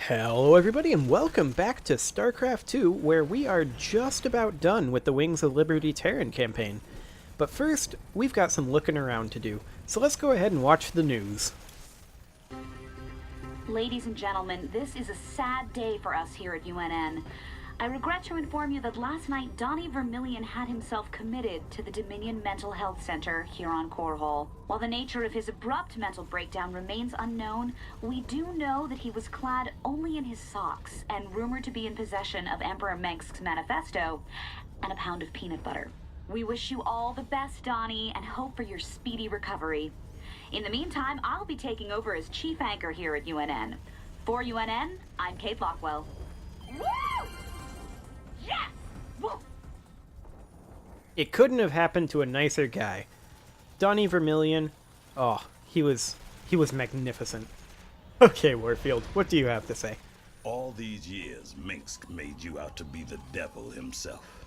Hello everybody and welcome back to StarCraft 2, where we are just about done with the Wings of Liberty Terran campaign. But first, we've got some looking around to do, so let's go ahead and watch the news. Ladies and gentlemen, this is a sad day for us here at UNN. I regret to inform you that last night Donnie Vermillion had himself committed to the Dominion Mental Health Center here on Core Hall. While the nature of his abrupt mental breakdown remains unknown, we do know that he was clad only in his socks and rumored to be in possession of Emperor Mengsk's manifesto and a pound of peanut butter. We wish you all the best, Donnie, and hope for your speedy recovery. In the meantime, I'll be taking over as chief anchor here at UNN. For UNN, I'm Kate Lockwell. Woo! Yes! Woo! It couldn't have happened to a nicer guy. Donnie Vermillion, oh, he was magnificent. Okay, Warfield, what do you have to say? All these years, Mengsk made you out to be the devil himself.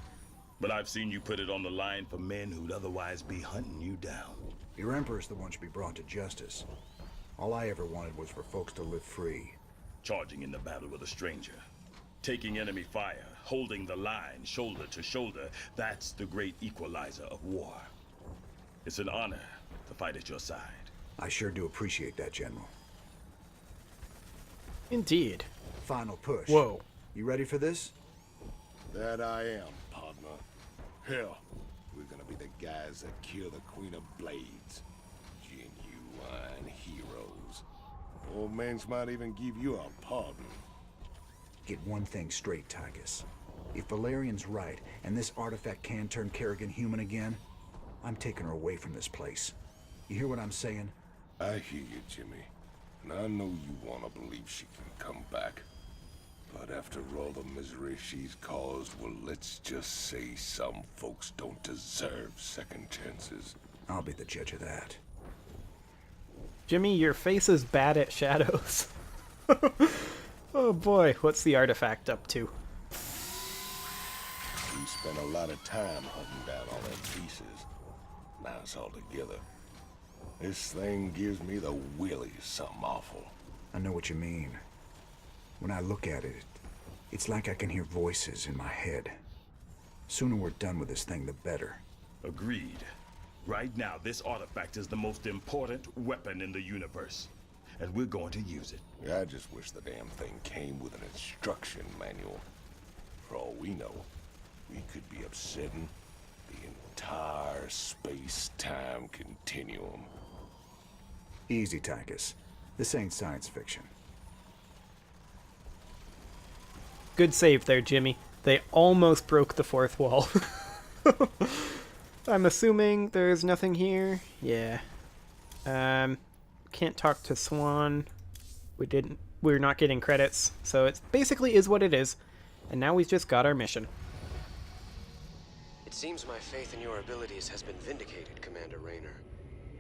But I've seen you put it on the line for men who'd otherwise be hunting you down. Your Emperor's the one should be brought to justice. All I ever wanted was for folks to live free. Charging in the battle with a stranger. Taking enemy fire, holding the line shoulder to shoulder, that's the great equalizer of war. It's an honor to fight at your side. I sure do appreciate that, General. Indeed. Final push. Whoa. You ready for this? That I am, partner. Hell, we're gonna be the guys that kill the Queen of Blades. Genuine heroes. Old Mengsk might even give you a pardon. Get one thing straight, Tychus. If Valerian's right, and this artifact can turn Kerrigan human again, I'm taking her away from this place. You hear what I'm saying? I hear you, Jimmy. And I know you want to believe she can come back. But after all the misery she's caused, well, let's just say some folks don't deserve second chances. I'll be the judge of that. Jimmy, your face is bad at shadows. Oh boy, what's the artifact up to? We spent a lot of time hunting down all them pieces. Now it's all together. This thing gives me the willies, something awful. I know what you mean. When I look at it, it's like I can hear voices in my head. Sooner we're done with this thing, the better. Agreed. Right now, this artifact is the most important weapon in the universe. And we're going to use it. I just wish the damn thing came with an instruction manual. For all we know, we could be upsetting the entire space-time continuum. Easy, Tychus. This ain't science fiction. Good save there, Jimmy. They almost broke the fourth wall. I'm assuming there's nothing here. Yeah. Can't talk to Swan. We're not getting credits, so it basically is what it is. And now we've just got our mission. It seems my faith in your abilities has been vindicated, Commander Raynor.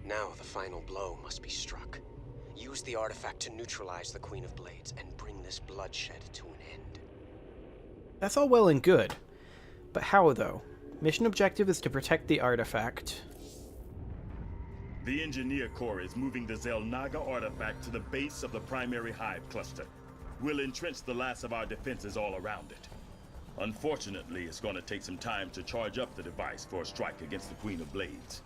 Now the final blow must be struck. Use the artifact to neutralize the Queen of Blades and bring this bloodshed to an end. That's all well and good. But how, though? Mission objective is to protect the artifact. The Engineer Corps is moving the Zelnaga artifact to the base of the primary hive cluster. We'll entrench the last of our defenses all around it. Unfortunately, it's going to take some time to charge up the device for a strike against the Queen of Blades.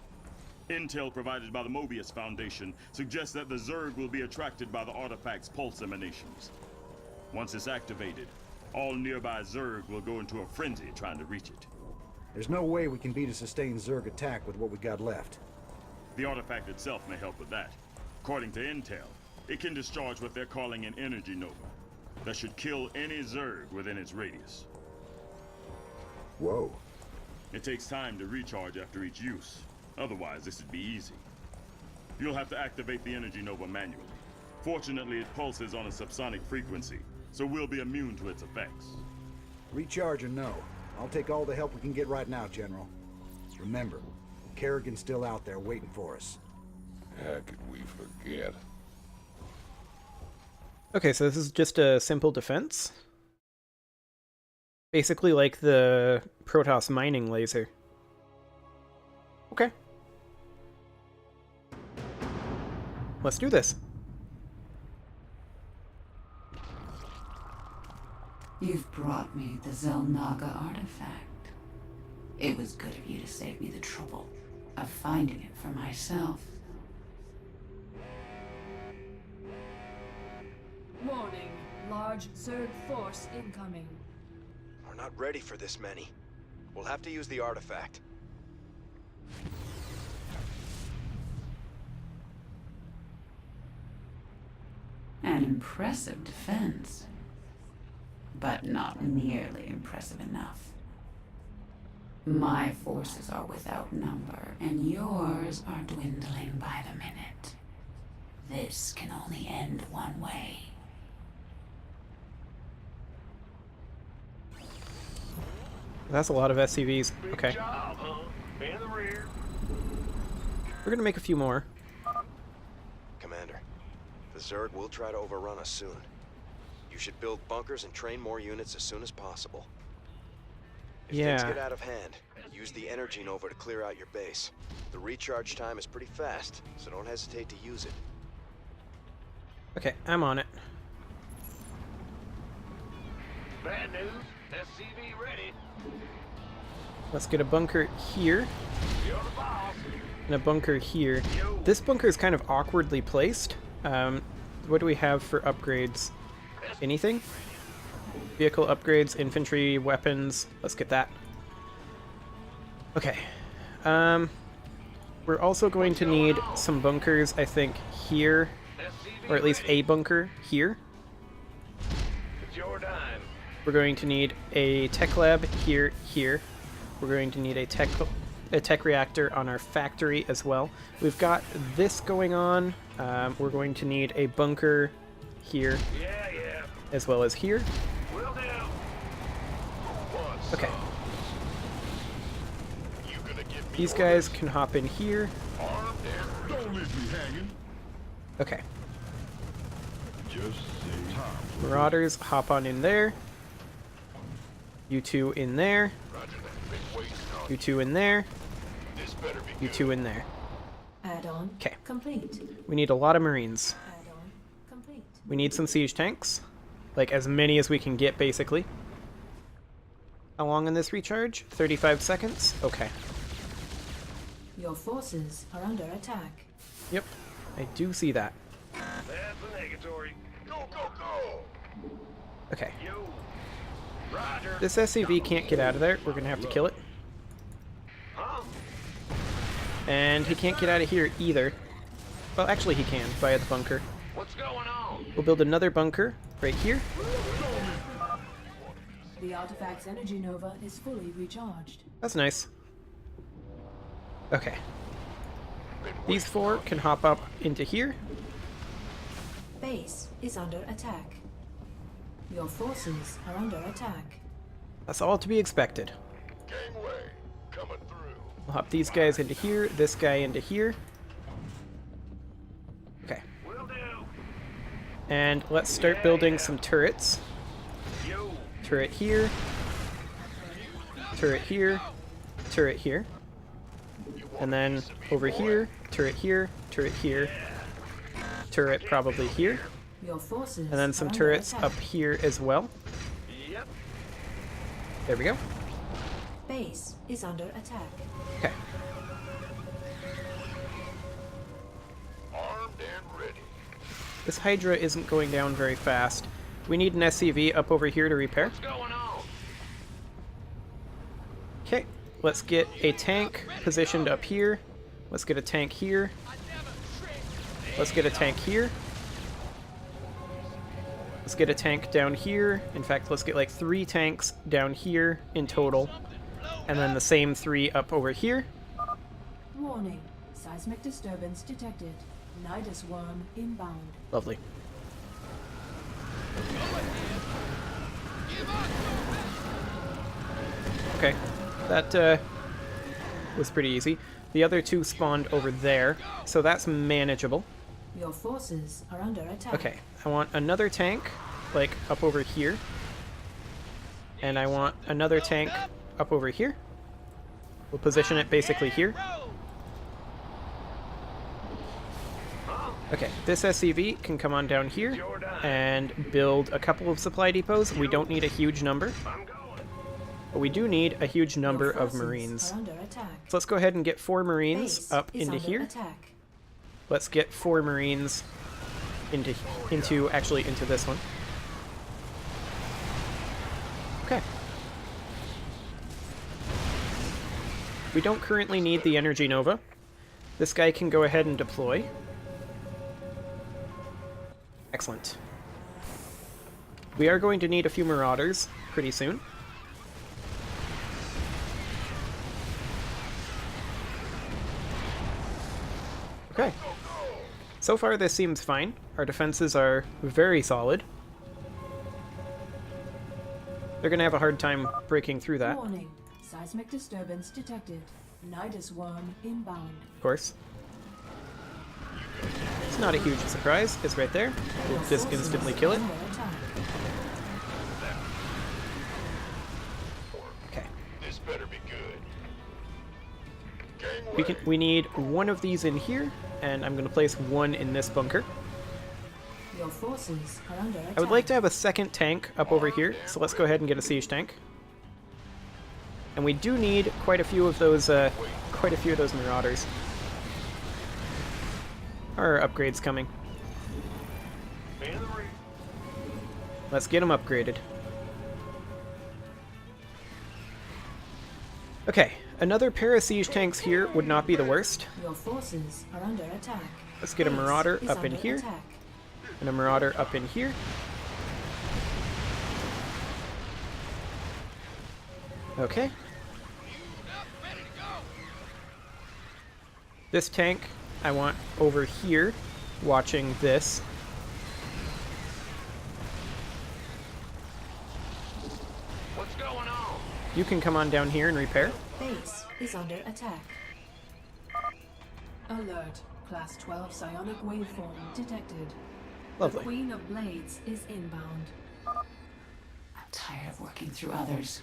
Intel provided by the Mobius Foundation suggests that the Zerg will be attracted by the artifact's pulse emanations. Once it's activated, all nearby Zerg will go into a frenzy trying to reach it. There's no way we can beat a sustained Zerg attack with what we got left. The artifact itself may help with that. According to Intel, it can discharge what they're calling an energy nova that should kill any Zerg within its radius. Whoa. It takes time to recharge after each use. Otherwise, this would be easy. You'll have to activate the energy nova manually. Fortunately, it pulses on a subsonic frequency, so we'll be immune to its effects. Recharge or no, I'll take all the help we can get right now, General. Remember, Kerrigan's still out there waiting for us. How could we forget? Okay, so this is just a simple defense. Basically like the Protoss mining laser. Okay. Let's do this. You've brought me the Zelnaga artifact. It was good of you to save me the trouble of finding it for myself. Warning. Large Zerg force incoming. We're not ready for this many. We'll have to use the artifact. An impressive defense, but not nearly impressive enough. My forces are without number, and yours are dwindling by the minute. This can only end one way. That's a lot of SCVs. Okay. We're gonna make a few more. Commander, the Zerg will try to overrun us soon. You should build bunkers and train more units as soon as possible. If things get out of hand, use the energy nova to clear out your base. The recharge time is pretty fast, so don't hesitate to use it. Okay, I'm on it. Bad news. SCV ready. Let's get a bunker here. You're the boss. And a bunker here. This bunker is kind of awkwardly placed. What do we have for upgrades? Anything? Vehicle upgrades, infantry, weapons. Let's get that. Okay. We're also going to need some bunkers, I think, here. Or at least a bunker here. It's your dime. We're going to need a tech lab here. We're going to need a tech reactor on our factory as well. We've got this going on. We're going to need a bunker here, as well as here. Will do. Okay. These guys can hop in here. Don't leave me hanging. Okay. Just say time. Marauders, hop on in there. You two in there. You two in there. You two in there. Add-on Okay. complete. We need a lot of Marines. Add-on complete. We need some siege tanks. Like, as many as we can get, basically. How long on this recharge? 35 seconds? Okay. Your forces are under attack. Yep. I do see that. That's the negatory. Go, go, go. Okay. Yo. Roger. This SCV can't get out of there. We're going to have to kill it. Huh? And he can't get out of here either. Well, actually he can, via the bunker. What's going on? We'll build another bunker right here. The artifact's energy nova is fully recharged. That's nice. Okay. These four can hop up into here. Base is under attack. Your forces are under attack. That's all to be expected. Gangway coming through. We'll hop these guys into here, this guy into here. Okay. Will do. And let's start building some turrets. Yo. Turret here. Turret here. Turret here. And then over here, turret here, turret here. Turret probably here. Your forces And then some are under turrets attack. up here as well. Yep. There we go. Base is under attack. Okay. Armed and ready. This Hydra isn't going down very fast. We need an SCV up over here to repair. What's going on? Okay, let's get a tank positioned up here. Let's get a tank here. Let's get a tank here. Let's get a tank down here. In fact, let's get like 3 tanks down here in total. And then the same 3 up over here. Warning. Seismic disturbance detected. Nidus worm inbound. Lovely. Okay, that was pretty easy. The other 2 spawned over there, so that's manageable. Your forces are under attack. Okay, I want another tank, like, up over here. And I want another tank up over here. We'll position it basically here. Okay, this SCV can come on down here and build a couple of supply depots. We don't need a huge number, but we do need a huge number of Marines. So let's go ahead and get 4 Marines up into here. Let's get 4 Marines into this one. Okay. We don't currently need the Energy Nova. This guy can go ahead and deploy. Excellent. We are going to need a few Marauders pretty soon. Okay. So far this seems fine. Our defenses are very solid. They're going to have a hard time breaking through that. Warning. Seismic disturbance detected. Nidus worm inbound. Of course. It's not a huge surprise. It's right there. We'll just instantly kill it. Okay. This better be good. We need one of these in here, and I'm going to place one in this bunker. Your forces are under attack. I would like to have a second tank up over here, so let's go ahead and get a siege tank. And we do need quite a few of those Marauders. Our upgrades coming. Let's get them upgraded. Okay, another pair of siege tanks here would not be the worst. Your forces are under attack. Let's get a Marauder up in here, and a Marauder up in here. Okay. This tank I want over here, watching this. What's going on? You can come on down here and repair. Base is under attack. Alert. Class 12 psionic waveform detected. Lovely. The Queen of Blades is inbound. I'm tired of working through others.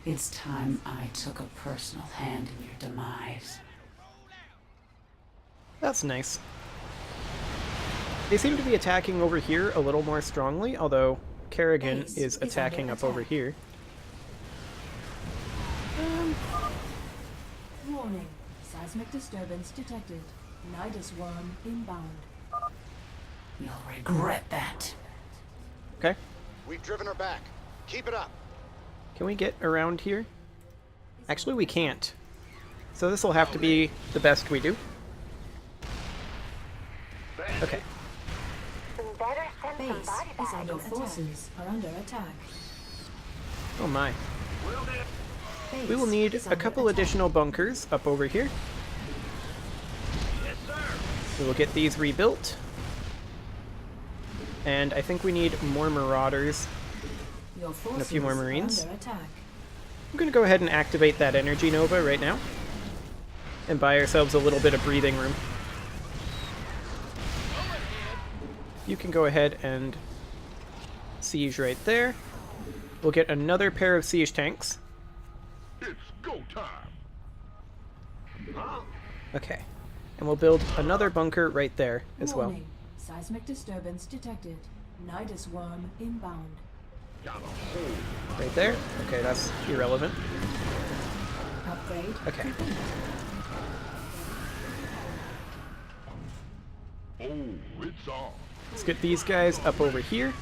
It's time I took a personal hand in your demise. That's nice. They seem to be attacking over here a little more strongly, although Kerrigan is attacking up over here. Warning. Seismic disturbance detected. Nidus worm inbound. You'll regret that. Okay. We've driven her back. Keep it up. Can we get around here? Actually, we can't. So this will have to be the best we do. Okay. Base is under attack. Forces are under attack. Oh my. Base We will need is a under couple attack. additional bunkers up over here. Yes, sir. We will get these rebuilt. And I think we need more Marauders. Your and a few more forces are Marines. under attack. I'm going to go ahead and activate that Energy Nova right now. And buy ourselves a little bit of breathing room. You can go ahead and siege right there. We'll get another pair of siege tanks. It's go time. Huh? Okay. And we'll build another bunker right there as well. Warning. Seismic disturbance detected. Nidus worm inbound. Got a hole. Right there. Okay, that's irrelevant. Upgrade. Okay. complete. Oh, it's on. Let's get these guys up over here.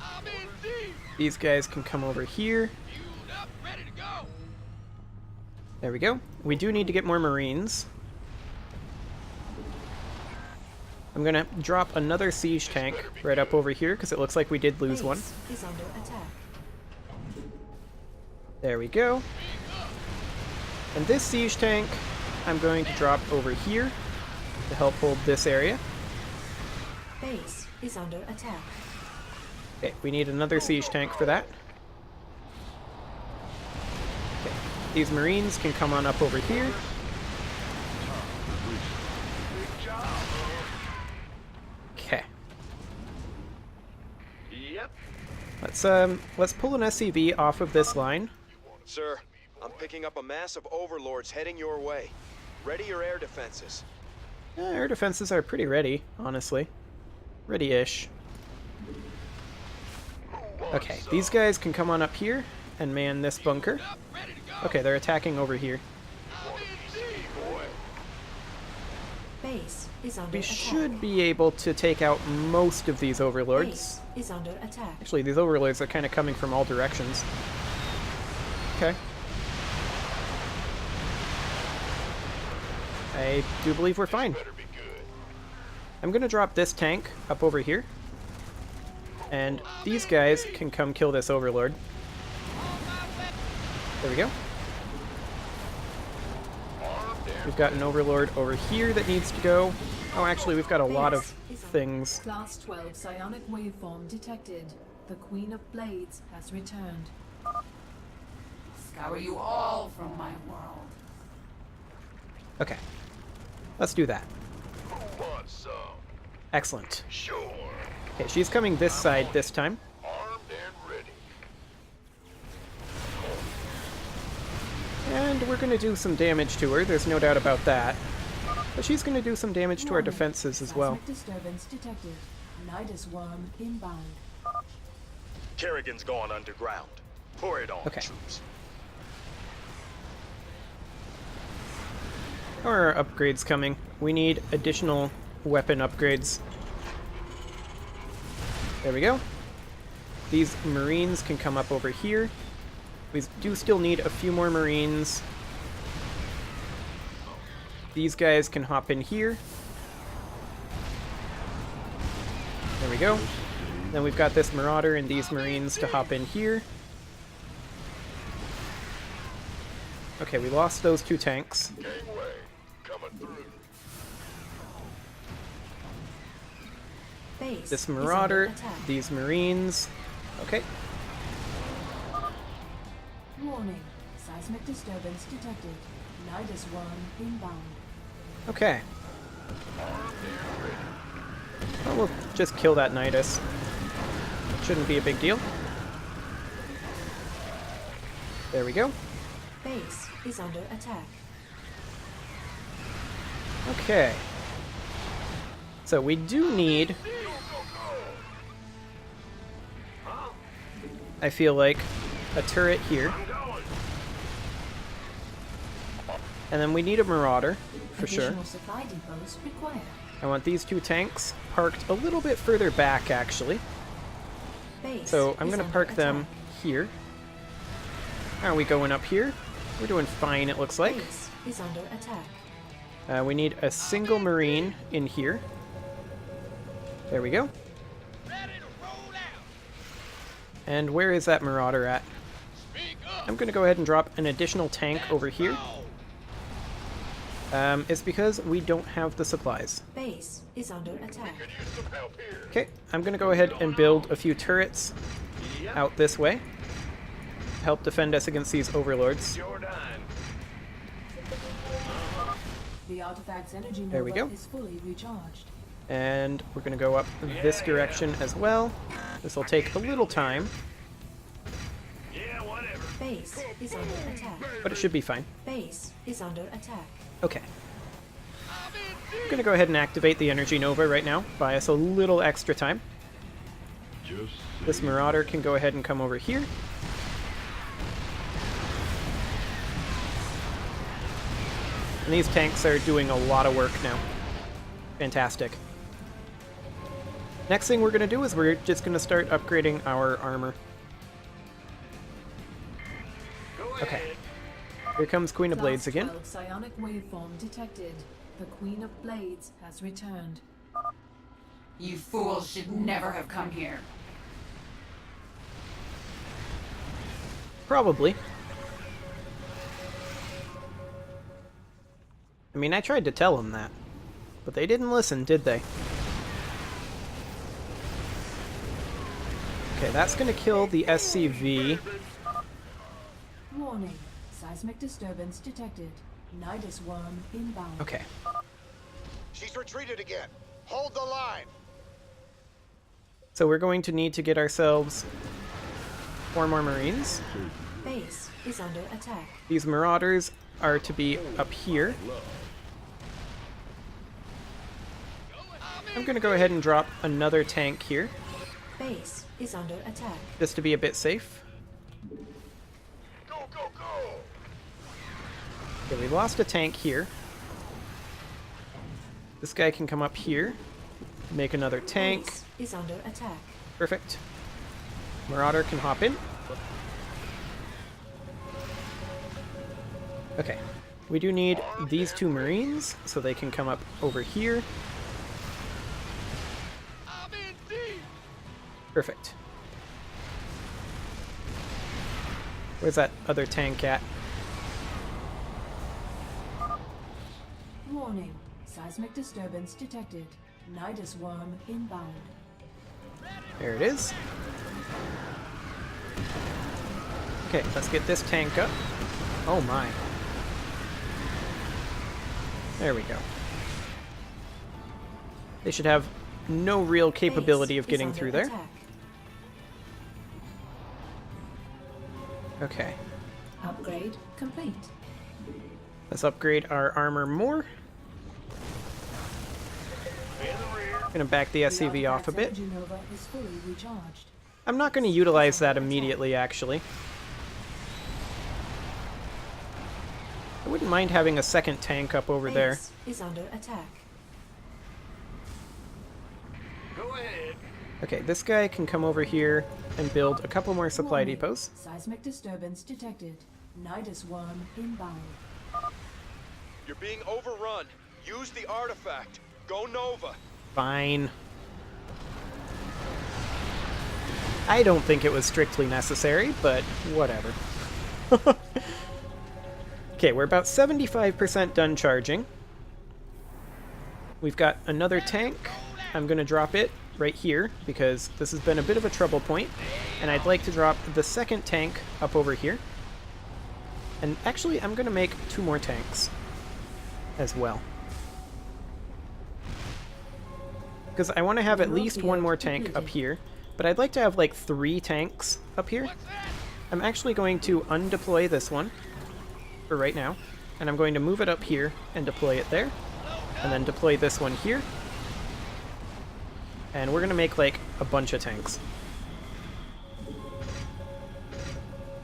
I'm in deep. These guys can come over here. Fueled up, ready to go. There we go. We do need to get more Marines. I'm going to drop another siege tank right up over here because it looks like we did lose one. Base is under attack. There we go. And this siege tank I'm going to drop over here to help hold this area. Base is under attack. Okay, we need another siege tank for that. Okay, these Marines can come on up over here. Good job. Okay, Yep. let's pull an SCV off of this line. Sir, I'm picking up a mass of overlords heading your way. Ready your air defenses. Our defenses are pretty ready, honestly. Ready-ish. Okay, these guys can come on up here and man this bunker. Okay, they're attacking over here. Base is under We attack. should be able to take out most of these overlords. Base is under attack. Actually, these overlords are kind of coming from all directions. Okay. I do believe we're fine. I'm gonna drop this tank up over here. And these guys can come kill this overlord. There we go. We've got an overlord over here that needs to go. Oh, actually, we've got a lot of things. Class 12 psionic waveform detected. The Queen of Blades has returned. Scour you all from my world. Okay. Let's do that. Who wants some? Excellent. Sure. Okay, she's coming this side this time. Armed and ready. And we're going to do some damage to her, there's no doubt about that. But she's going to do some damage to our defenses as well. Seismic disturbance detected. Nidus worm inbound. Kerrigan's gone underground. Pour it on, Okay. troops. How are our upgrades coming? We need additional weapon upgrades. There we go. These Marines can come up over here. We do still need a few more Marines. These guys can hop in here. There we go. Then we've got this Marauder and these Marines to hop in here. Okay, we lost those two tanks. Gangway. Coming through. Base This is under Marauder, attack. these Marines. Okay, Warning. Seismic disturbance detected. Nidus worm inbound. okay. Well, we'll just kill that Nidus. Shouldn't be a big deal. There we go. Base is under attack. Okay. So we do need, I feel like, a turret here. And then we need a Marauder, for sure. Additional supply depots required. I want these two tanks parked a little bit further back, actually. Base So I'm is going to under park them attack. here. How are we going up here? We're doing fine, it looks like. Base is under attack. We need a single Marine in here. There we go. And where is that Marauder at? I'm going to go ahead and drop an additional tank over here. It's because we don't have the supplies. Base is under attack. Okay, I'm going to go ahead and build a few turrets out this way to help defend us against these overlords. The artifact's energy nova There we go. is fully recharged. And we're going to go up this direction as well. This will take a little time, Base is under attack. but it should be fine. Base is under attack. Okay. I'm going to go ahead and activate the Energy Nova right now. Buy us a little extra time. This Marauder can go ahead and come over here. And these tanks are doing a lot of work now. Fantastic. Next thing we're going to do is we're just going to start upgrading our armor. Okay. Here comes Queen of Blades again. Class 12 psionic waveform detected. The Queen of Blades has returned. You fools should never have come here. Probably. I mean, I tried to tell them that, but they didn't listen, did they? Okay, that's going to kill the SCV. Warning. Seismic disturbance detected. Nidus worm inbound. Okay. She's retreated again. Hold the line. So we're going to need to get ourselves 4 more Marines. Base is under attack. These Marauders are to be up here. I'm going to go ahead and drop another tank here, Base is under attack. just to be a bit safe. Go, go, go! Okay, we lost a tank here. This guy can come up here, make another tank. Base is under attack. Perfect. Marauder can hop in. Okay. We do need these two Marines, so they can come up over here. I'm in deep! Perfect. Where's that other tank at? Warning. Seismic disturbance detected. Nidus worm inbound. There it is. Okay, let's get this tank up. Oh my. There we go. They should have no real capability of Base is getting under through there. attack. Okay. Upgrade complete. Let's upgrade our armor more. Gonna back the SCV off a bit. Energy Nova is fully recharged. I'm not gonna utilize that immediately, actually. I wouldn't mind having a second tank up over there. Base is under attack. Go ahead. Okay, this guy can come over here and build a couple more supply Warning. depots. Seismic disturbance detected. Nidus worm inbound. You're being overrun. Use the artifact. Go Nova. Fine. I don't think it was strictly necessary, but whatever. Okay, we're about 75% done charging. We've got another tank. I'm going to drop it right here because this has been a bit of a trouble point, and I'd like to drop the second tank up over here. And actually, I'm going to make 2 more tanks as well. Because I want to have at least 1 more tank up here, but I'd like to have like 3 tanks up here. I'm actually going to undeploy this one for right now, and I'm going to move it up here and deploy it there, and then deploy this one here. And we're going to make like a bunch of tanks.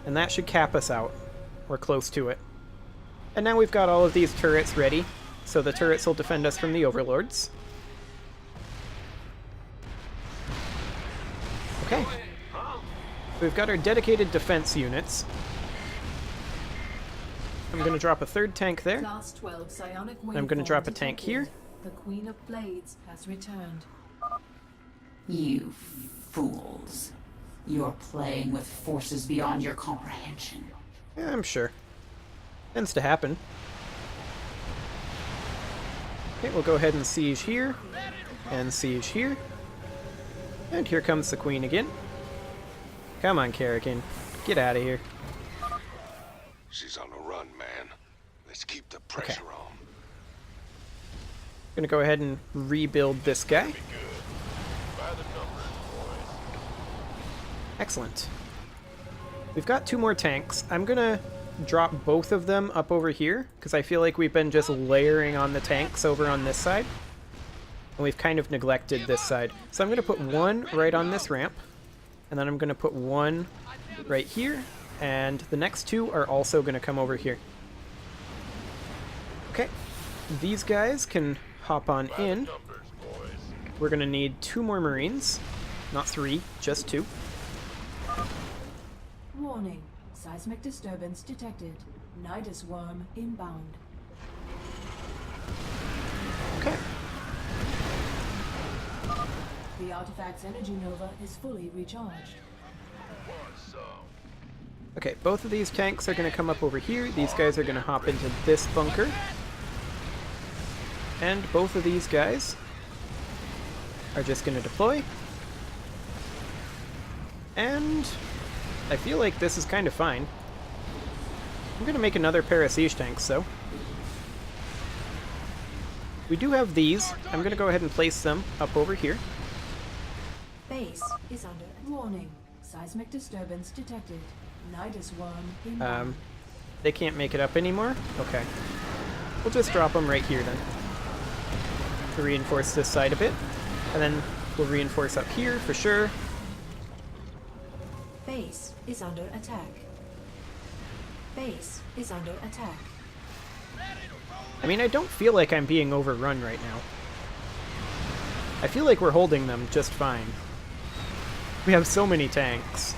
And that should cap us out. We're close to it. And now we've got all of these turrets ready, so the turrets will defend us from the overlords. Okay. We've got our dedicated defense units. I'm going to drop a 3rd tank there. Class 12 psionic I'm going to waveform drop a tank detected. here. The Queen of Blades has returned. You fools. You're playing with forces beyond your comprehension. Yeah, I'm sure. Tends to happen. Okay, we'll go ahead and siege here. And siege here. And here comes the Queen again. Come on, Kerrigan. Get out of here. She's on a run, man. Let's keep the pressure on. Gonna go ahead and rebuild this guy. Excellent. We've got 2 more tanks. I'm gonna drop both of them up over here, because I feel like we've been just layering on the tanks over on this side. And we've kind of neglected this side. So I'm gonna put 1 right on this ramp, and then I'm gonna put 1 right here, and the next 2 are also gonna come over here. Okay, these guys can hop on in. We're gonna need 2 more Marines. Not 3, just 2. Warning. Seismic disturbance detected. Nidus worm inbound. Okay. The artifact's energy nova is fully recharged. Okay, both of these tanks are going to come up over here. These guys are going to hop into this bunker. And both of these guys are just going to deploy. And I feel like this is kind of fine. I'm going to make another pair of siege tanks, though. We do have these. I'm going to go ahead and place them up over here. Base is under warning. Seismic disturbance detected. Nidus worm inbound. They can't make it up anymore? Okay. We'll just drop them right here then, to reinforce this side a bit. And then we'll reinforce up here for sure. Base is under attack. Base is under attack. I mean, I don't feel like I'm being overrun right now. I feel like we're holding them just fine. We have so many tanks.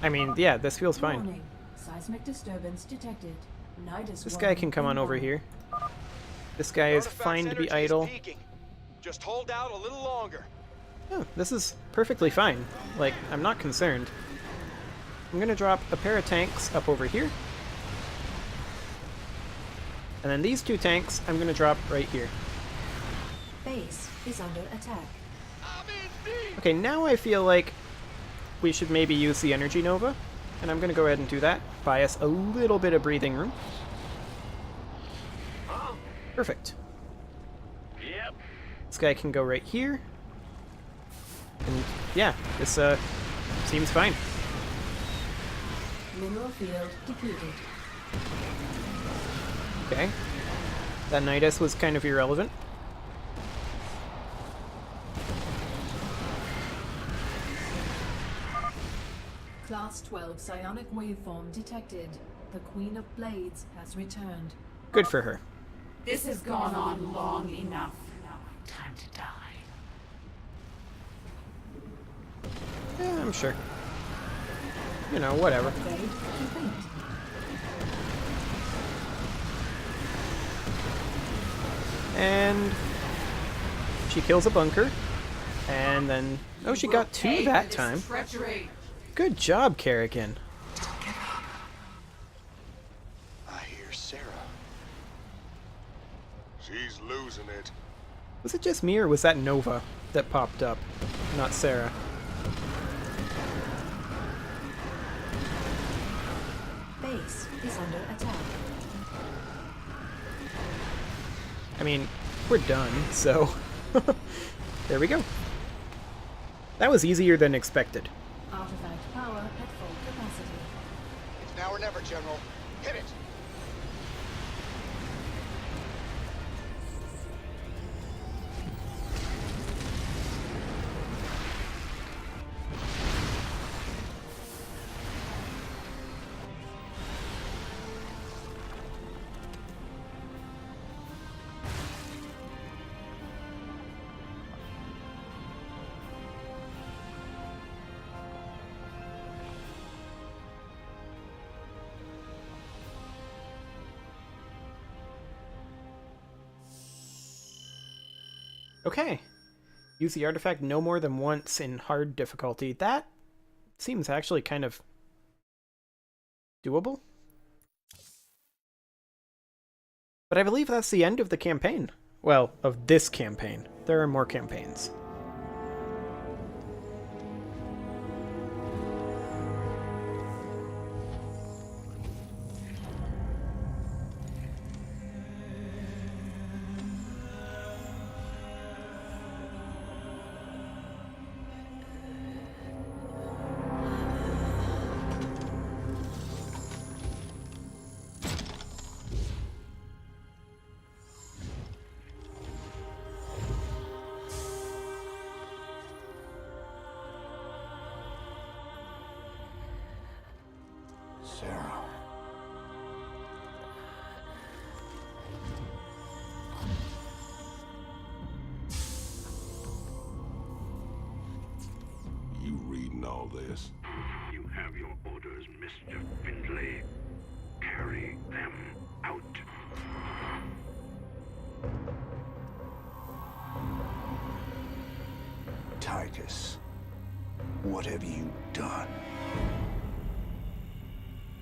I mean, yeah, this feels fine. Warning. Seismic disturbance detected. Nidus This guy can come on over here. This guy is fine to be idle. Just hold out a little longer. Oh, this is perfectly fine. Like, I'm not concerned. I'm gonna drop a pair of tanks up over here. And then these two tanks, I'm gonna drop right here. Base is under attack. Okay, now I feel like we should maybe use the Energy Nova. And I'm gonna go ahead and do that. Buy us a little bit of breathing room. Perfect. Yep. This guy can go right here. And yeah, this seems fine. Mineral field depleted. Okay. That Nidus was kind of irrelevant. Class 12 psionic waveform detected. The Queen of Blades has returned. Good for her. This has gone on long enough. Time to die. Yeah, I'm sure. You know, whatever. Upgrade complete. And she kills a bunker. And then... Oh, she got two that time. Treachery. Good job, Kerrigan. I hear Sarah. She's losing it. Was it just me, or was that Nova that popped up? Not Sarah. Base is under attack. I mean, we're done, so... there we go. That was easier than expected. Artifact power at full capacity. It's now or never, General. Hit it! Okay. Use the artifact no more than once in hard difficulty. That seems actually kind of doable. But I believe that's the end of the campaign. Well, of this campaign. There are more campaigns. Sarah. You reading all this? You have your orders, Mr. Findlay. Carry them out. Titus, what have you done?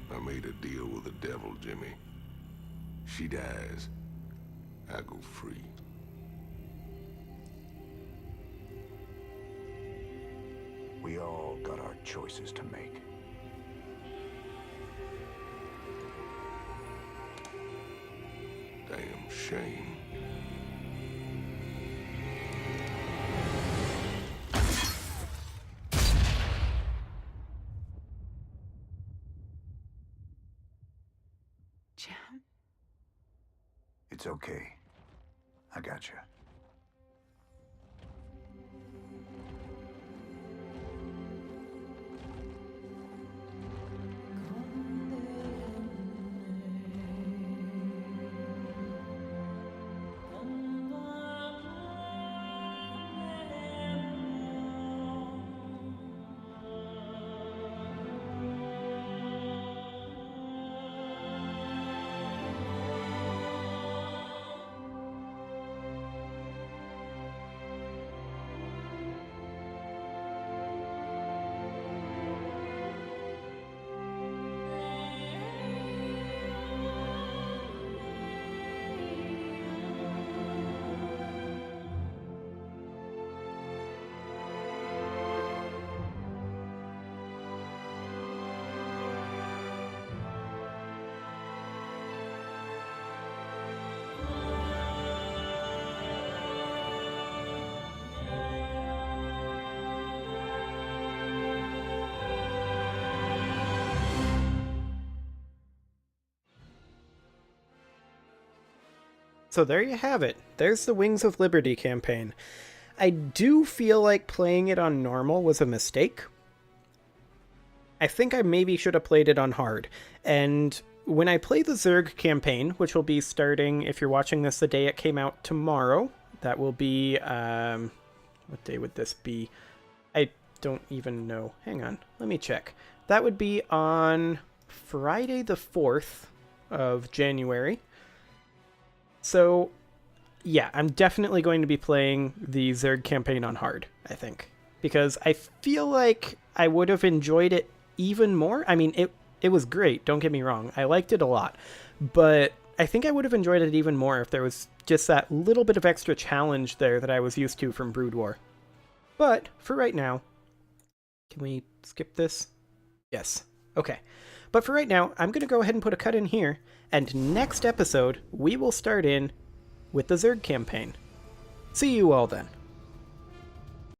I made a deal with the devil, Jimmy. She dies. I go free. We all got our choices to make. Damn shame. champ. It's okay. I got you. So there you have it. There's the Wings of Liberty campaign. I do feel like playing it on normal was a mistake. I think I maybe should have played it on hard. And when I play the Zerg campaign, which will be starting, if you're watching this the day it came out, tomorrow, that will be, what day would this be? I don't even know. Hang on, let me check. That would be on Friday the 4th of January. So, yeah, I'm definitely going to be playing the Zerg campaign on hard, I think. Because I feel like I would have enjoyed it even more. I mean, it was great, don't get me wrong. I liked it a lot. But I think I would have enjoyed it even more if there was just that little bit of extra challenge there that I was used to from Brood War. But, for right now... Can we skip this? Yes. Okay. But for right now, I'm going to go ahead and put a cut in here, and next episode, we will start in with the Zerg campaign. See you all then.